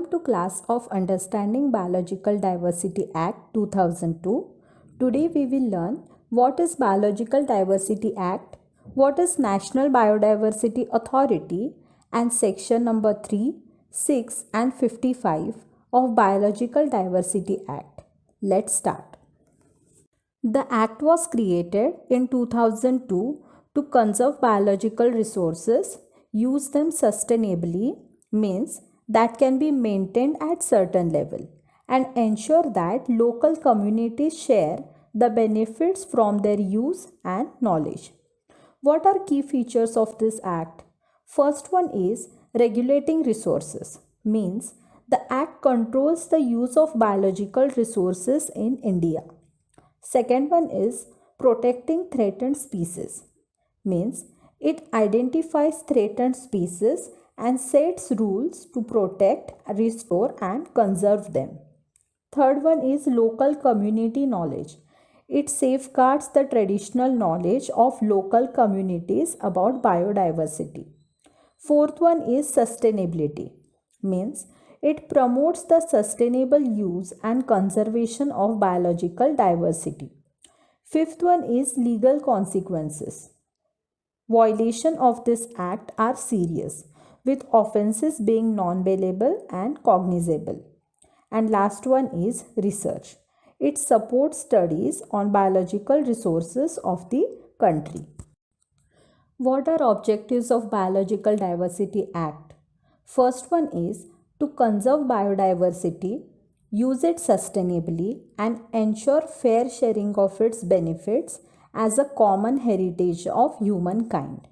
Welcome to class of Understanding Biological Diversity Act 2002. Today we will learn what is Biological Diversity Act, what is National Biodiversity Authority, and section number 3, 6 and 55 of Biological Diversity Act. Let's start. The act was created in 2002 to conserve biological resources, use them sustainably, means that can be maintained at certain level, and ensure that local communities share the benefits from their use and knowledge. What are key features of this act? First one is regulating resources, means the act controls the use of biological resources in India. Second one is protecting threatened species, means it identifies threatened species and sets rules to protect, restore and conserve them. Third one is local community knowledge. It safeguards the traditional knowledge of local communities about biodiversity. Fourth one is sustainability, means it promotes the sustainable use and conservation of biological diversity. Fifth one is legal consequences. Violation of this act are serious, with offences being non-bailable and cognizable. And last one is research. It supports studies on biological resources of the country. What are objectives of Biological Diversity Act? First one is to conserve biodiversity, use it sustainably and ensure fair sharing of its benefits as a common heritage of humankind.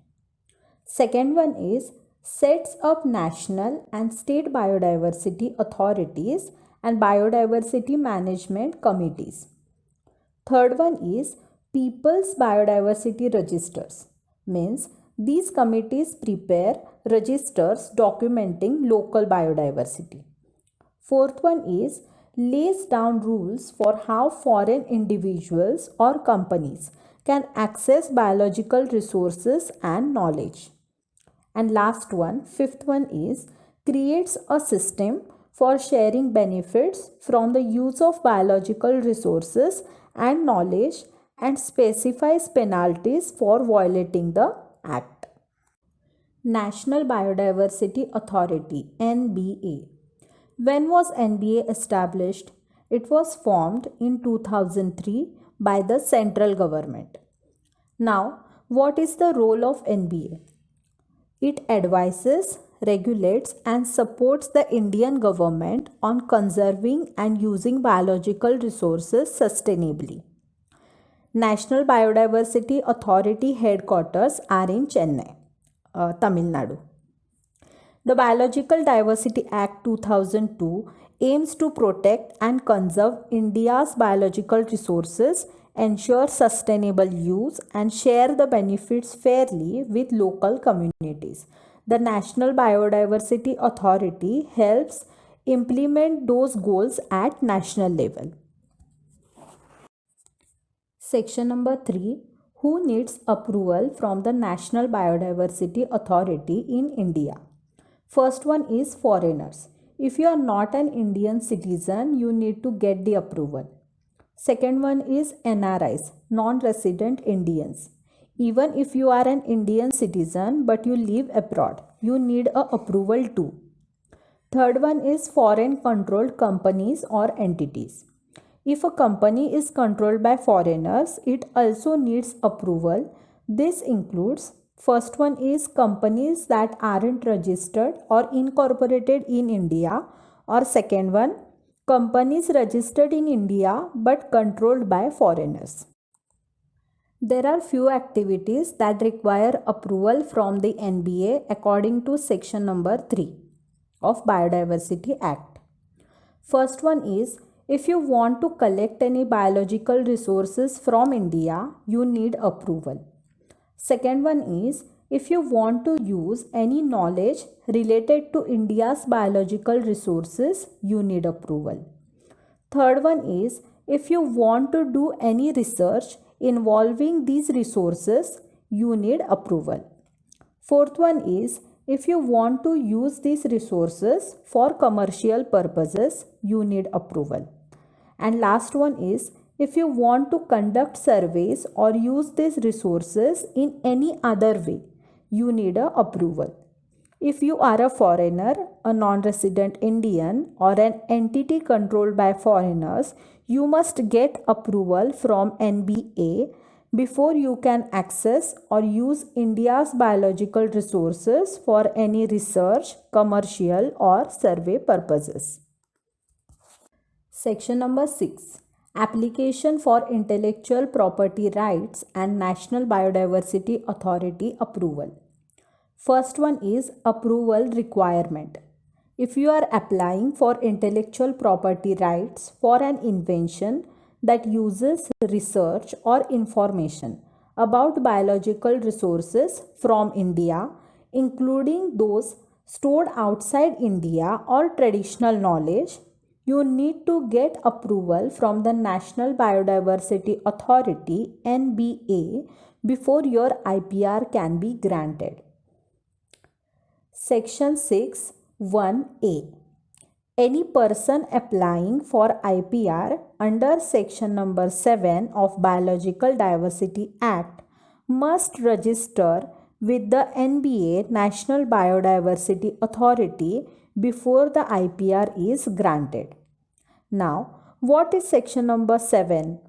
Second one is sets up national and state biodiversity authorities and biodiversity management committees. Third one is People's Biodiversity Registers, means these committees prepare registers documenting local biodiversity. Fourth one is lays down rules for how foreign individuals or companies can access biological resources and knowledge. And last one, fifth one is creates a system for sharing benefits from the use of biological resources and knowledge and specifies penalties for violating the act. National Biodiversity Authority, NBA. When was NBA established? It was formed in 2003 by the central government. Now, what is the role of NBA? It advises, regulates and supports the Indian government on conserving and using biological resources sustainably. National Biodiversity Authority headquarters are in Chennai, Tamil Nadu. The Biological Diversity Act 2002 aims to protect and conserve India's biological resources, ensure sustainable use and share the benefits fairly with local communities. The National Biodiversity Authority helps implement those goals at national level. Section number 3. Who needs approval from the National Biodiversity Authority in India? First one is foreigners. If you are not an Indian citizen, you need to get the approval. Second one is NRIs, non-resident Indians. Even if you are an Indian citizen but you live abroad, you need a approval too. Third one is foreign controlled companies or entities. If a company is controlled by foreigners, it also needs approval. This includes first one is companies that aren't registered or incorporated in India, or second one, companies registered in India but controlled by foreigners. There are few activities that require approval from the NBA according to section number 3 of Biodiversity Act. First one is if you want to collect any biological resources from India, you need approval. Second one is if you want to use any knowledge related to India's biological resources, you need approval. Third one is if you want to do any research involving these resources, you need approval. Fourth one is If you want to use these resources for commercial purposes, you need approval. And last one is, if you want to conduct surveys or use these resources in any other way, you need a approval. If you are a foreigner, a non-resident Indian, or an entity controlled by foreigners, you must get approval from NBA before you can access or use India's biological resources for any research, commercial, or survey purposes. Section number 6. Application for Intellectual Property Rights and National Biodiversity Authority Approval. First one is approval requirement. If you are applying for intellectual property rights for an invention that uses research or information about biological resources from India, including those stored outside India or traditional knowledge, you need to get approval from the National Biodiversity Authority (NBA) before your IPR can be granted. Section 6 1A. Any person applying for IPR under Section number 7 of Biological Diversity Act must register with the NBA National Biodiversity Authority before the IPR is granted. Now, what is Section number 7?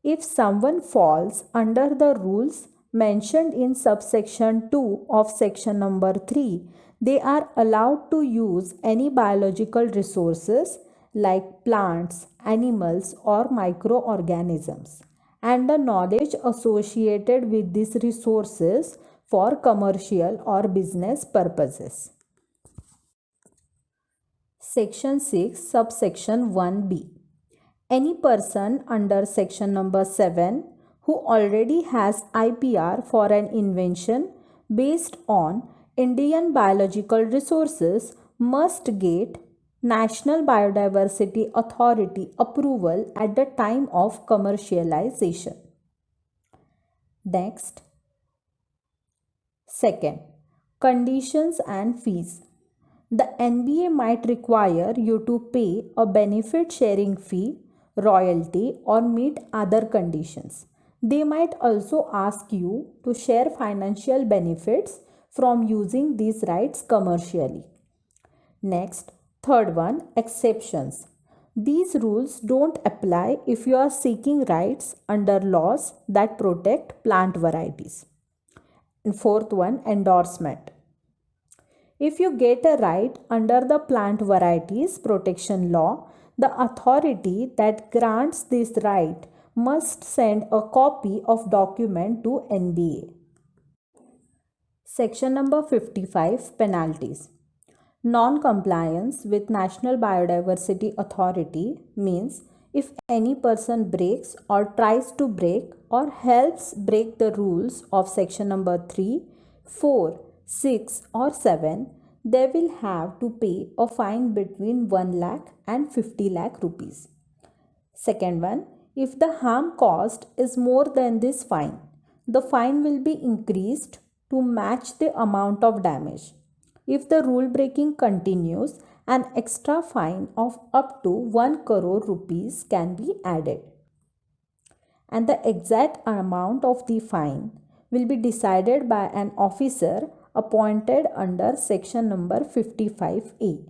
If someone falls under the rules mentioned in subsection 2 of section number 3, they are allowed to use any biological resources like plants, animals, or microorganisms and the knowledge associated with these resources for commercial or business purposes. Section 6, subsection 1b. Any person under section number 7 who already has IPR for an invention based on Indian biological resources must get National Biodiversity Authority approval at the time of commercialization. Next. Second, conditions and fees. The NBA might require you to pay a benefit sharing fee, royalty, or meet other conditions. They might also ask you to share financial benefits from using these rights commercially. Next, third one, exceptions. These rules don't apply if you are seeking rights under laws that protect plant varieties. And fourth one, endorsement. If you get a right under the Plant Varieties Protection Law, the authority that grants this right must send a copy of document to NBA. Section number 55, penalties. Non-compliance with National Biodiversity Authority means if any person breaks or tries to break or helps break the rules of section number 3, 4, 6 or 7, they will have to pay a fine between 1 lakh and 50 lakh rupees. Second one, if the harm caused is more than this fine, the fine will be increased to match the amount of damage. If the rule breaking continues, an extra fine of up to 1 crore rupees can be added. And the exact amount of the fine will be decided by an officer appointed under section number 55A.